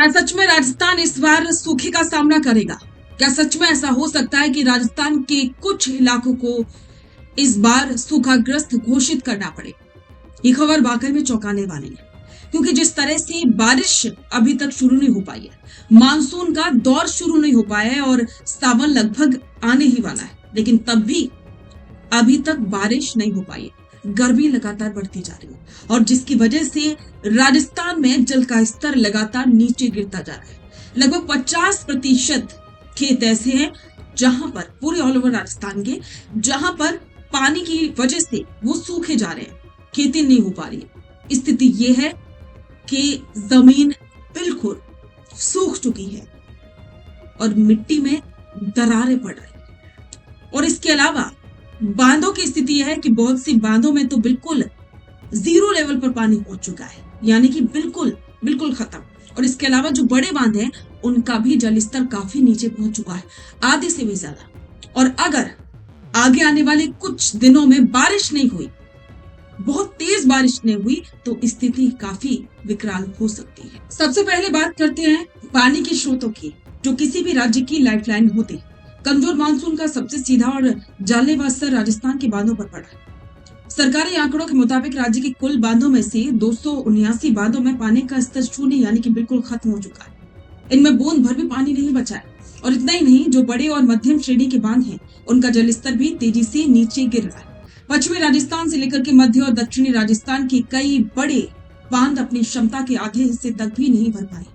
क्या सच में राजस्थान इस बार सूखे का सामना करेगा? क्या सच में ऐसा हो सकता है कि राजस्थान के कुछ इलाकों को इस बार सूखाग्रस्त घोषित करना पड़े? ये खबर वाकई में चौंकाने वाली है, क्योंकि जिस तरह से बारिश अभी तक शुरू नहीं हो पाई है, मानसून का दौर शुरू नहीं हो पाया है और सावन लगभग आने ही वाला है, लेकिन तब भी अभी तक बारिश नहीं हो पाई है। गर्मी लगातार बढ़ती जा रही है और जिसकी वजह से राजस्थान में जल का स्तर लगातार नीचे गिरता जा रहा है। लगभग 50% खेत ऐसे हैं जहां पर पूरे ऑल ओवर राजस्थान के जहां पर पानी की वजह से वो सूखे जा रहे हैं, खेती नहीं हो पा रही है। स्थिति ये है कि जमीन बिल्कुल सूख चुकी है और मिट्टी में दरारें पड़ रही है। और इसके अलावा बांधों की स्थिति यह है कि बहुत सी बांधों में तो बिल्कुल जीरो लेवल पर पानी पहुंच चुका है, यानी कि बिल्कुल खत्म। और इसके अलावा जो बड़े बांध हैं उनका भी जल स्तर काफी नीचे पहुंच चुका है, आधे से भी ज्यादा। और अगर आगे आने वाले कुछ दिनों में बारिश नहीं हुई, बहुत तेज बारिश नहीं हुई, तो स्थिति काफी विकराल हो सकती है। सबसे पहले बात करते हैं पानी के स्रोतों की, जो किसी भी राज्य की लाइफलाइन होती। कमजोर मानसून का सबसे सीधा और जानलेवा असर राजस्थान के बांधों पर पड़ा है। सरकारी आंकड़ों के मुताबिक राज्य के कुल बांधों में से 279 बांधों में पानी का स्तर शून्य यानी कि बिल्कुल खत्म हो चुका है। इनमें बूंद भर भी पानी नहीं बचा है। और इतना ही नहीं, जो बड़े और मध्यम श्रेणी के बांध हैं, उनका जल स्तर भी तेजी से नीचे गिर रहा है। पश्चिमी राजस्थान से लेकर के मध्य और दक्षिणी राजस्थान के कई बड़े बांध अपनी क्षमता के आधे हिस्से तक भी नहीं भर पाए।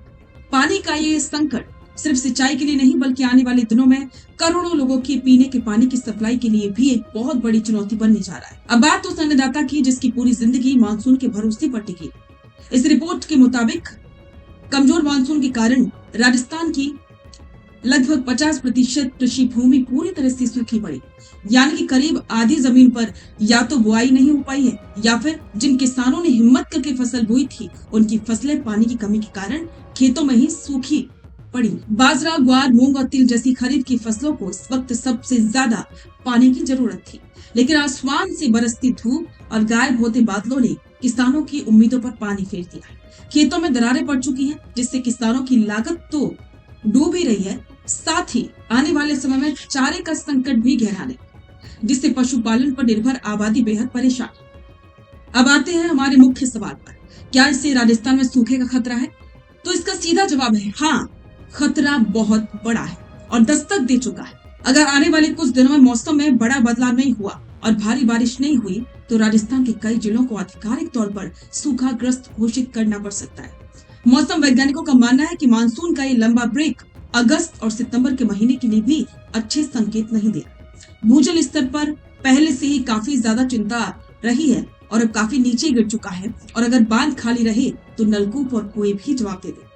पानी का ये संकट सिर्फ सिंचाई के लिए नहीं, बल्कि आने वाले दिनों में करोड़ों लोगों के पीने के पानी की सप्लाई के लिए भी एक बहुत बड़ी चुनौती बनने जा रहा है। अब बात उस अन्नदाता की जिसकी पूरी जिंदगी मानसून के भरोसे पर टिकी। इस रिपोर्ट के मुताबिक कमजोर मानसून के कारण राजस्थान की लगभग 50% कृषि भूमि पूरी तरह से सूखी पड़ी, यानी कि करीब आधी जमीन पर या तो बुआई नहीं हो पाई है, या फिर जिन किसानों ने हिम्मत करके फसल बोई थी, उनकी फसलें पानी की कमी के कारण खेतों में ही सूखी पड़ी। बाजरा, ग्वार, मूंग और तिल जैसी खरीफ की फसलों को इस वक्त सबसे ज्यादा पानी की जरूरत थी, लेकिन आसमान से बरसती धूप और गायब होते बादलों ने किसानों की उम्मीदों पर पानी फेर दिया। खेतों में दरारें पड़ चुकी हैं, जिससे किसानों की लागत तो डूब ही रही है, साथ ही आने वाले समय में चारे का संकट भी गहराने, जिससे पशुपालन पर निर्भर आबादी बेहद परेशान। अब आते हैं हमारे मुख्य सवाल पर, क्या इससे राजस्थान में सूखे का खतरा है? तो इसका सीधा जवाब है हाँ, खतरा बहुत बड़ा है और दस्तक दे चुका है। अगर आने वाले कुछ दिनों में मौसम में बड़ा बदलाव नहीं हुआ और भारी बारिश नहीं हुई, तो राजस्थान के कई जिलों को आधिकारिक तौर पर सूखाग्रस्त घोषित करना पड़ सकता है। मौसम वैज्ञानिकों का मानना है कि मानसून का ये लंबा ब्रेक अगस्त और सितंबर के महीने के लिए भी अच्छे संकेत नहीं दे रहा। भूजल स्तर पर पहले से ही काफी ज्यादा चिंता रही है और अब काफी नीचे गिर चुका है, और अगर बांध खाली रहे तो नलकूप और कुएं भी जवाब दे दे।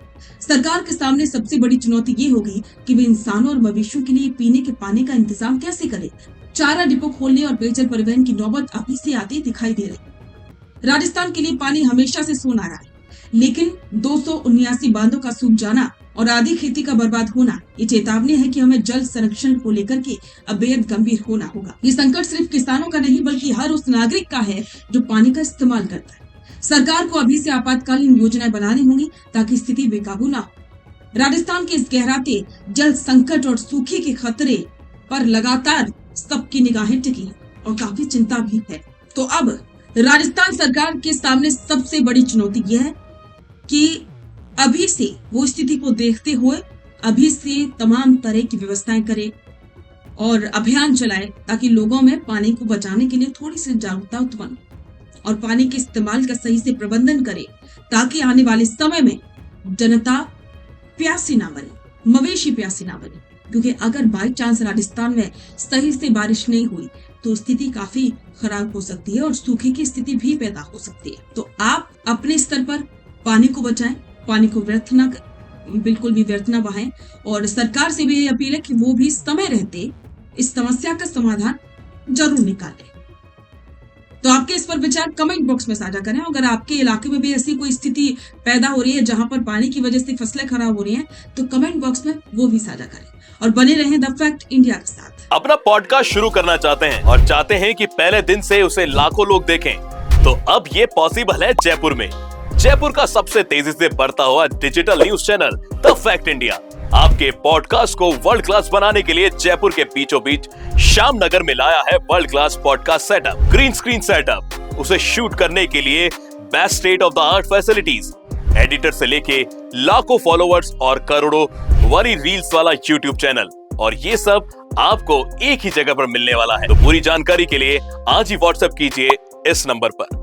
सरकार के सामने सबसे बड़ी चुनौती ये होगी कि वे इंसानों और मवेशियों के लिए पीने के पानी का इंतजाम कैसे करे। चारा डिपो खोलने और पेयजल परिवहन की नौबत अभी से आती दिखाई दे रही। राजस्थान के लिए पानी हमेशा से सोना रहा है, लेकिन 279 बांधों का सूख जाना और आधी खेती का बर्बाद होना ये चेतावनी है कि हमें जल संरक्षण को लेकर के अब बेहद गंभीर होना होगा। ये संकट सिर्फ किसानों का नहीं, बल्कि हर उस नागरिक का है जो पानी का इस्तेमाल करता है। सरकार को अभी से आपातकालीन योजनाएं बनानी होंगी ताकि स्थिति बेकाबू ना हो। राजस्थान के इस गहराते जल संकट और सूखे के खतरे पर लगातार सबकी निगाहें टिकी है और काफी चिंता भी है। तो अब राजस्थान सरकार के सामने सबसे बड़ी चुनौती यह है कि अभी से वो स्थिति को देखते हुए अभी से तमाम तरह की व्यवस्थाएं करे और अभियान चलाए, ताकि लोगों में पानी को बचाने के लिए थोड़ी सी जागरूकता उत्पन्न और पानी के इस्तेमाल का सही से प्रबंधन करे, ताकि आने वाले समय में जनता प्यासी ना बने, मवेशी प्यासी ना बने। क्योंकि अगर बाई चांस राजस्थान में सही से बारिश नहीं हुई तो स्थिति काफी खराब हो सकती है और सूखे की स्थिति भी पैदा हो सकती है। तो आप अपने स्तर पर पानी को बचाएं, पानी को बिल्कुल भी व्यर्थ ना बहाएं, और सरकार से भी ये अपील है कि वो भी समय रहते इस समस्या का समाधान जरूर निकाले। तो आपके इस पर विचार कमेंट बॉक्स में साझा करें। अगर आपके इलाके में भी ऐसी कोई स्थिति पैदा हो रही है जहां पर पानी की वजह से फसलें खराब हो रही हैं, तो कमेंट बॉक्स में वो भी साझा करें और बने रहें द फैक्ट इंडिया के साथ। अपना पॉडकास्ट शुरू करना चाहते हैं और चाहते हैं कि पहले दिन से उसे लाखों लोग देखें, तो अब ये पॉसिबल है जयपुर में। जयपुर का सबसे तेजी से बढ़ता हुआ digital news channel the fact India आपके पॉडकास्ट को वर्ल्ड क्लास बनाने के लिए जयपुर के बीचों बीच श्याम नगर में लाया है world class podcast setup, green screen setup. उसे शूट करने के लिए best state of the art facilities, editor से लेके लाखों फॉलोअर्स और करोड़ों वाली रील्स वाला यूट्यूब चैनल, और ये सब आपको एक ही जगह पर मिलने वाला है। तो पूरी जानकारी के लिए आज ही व्हाट्सएप कीजिए इस नंबर पर।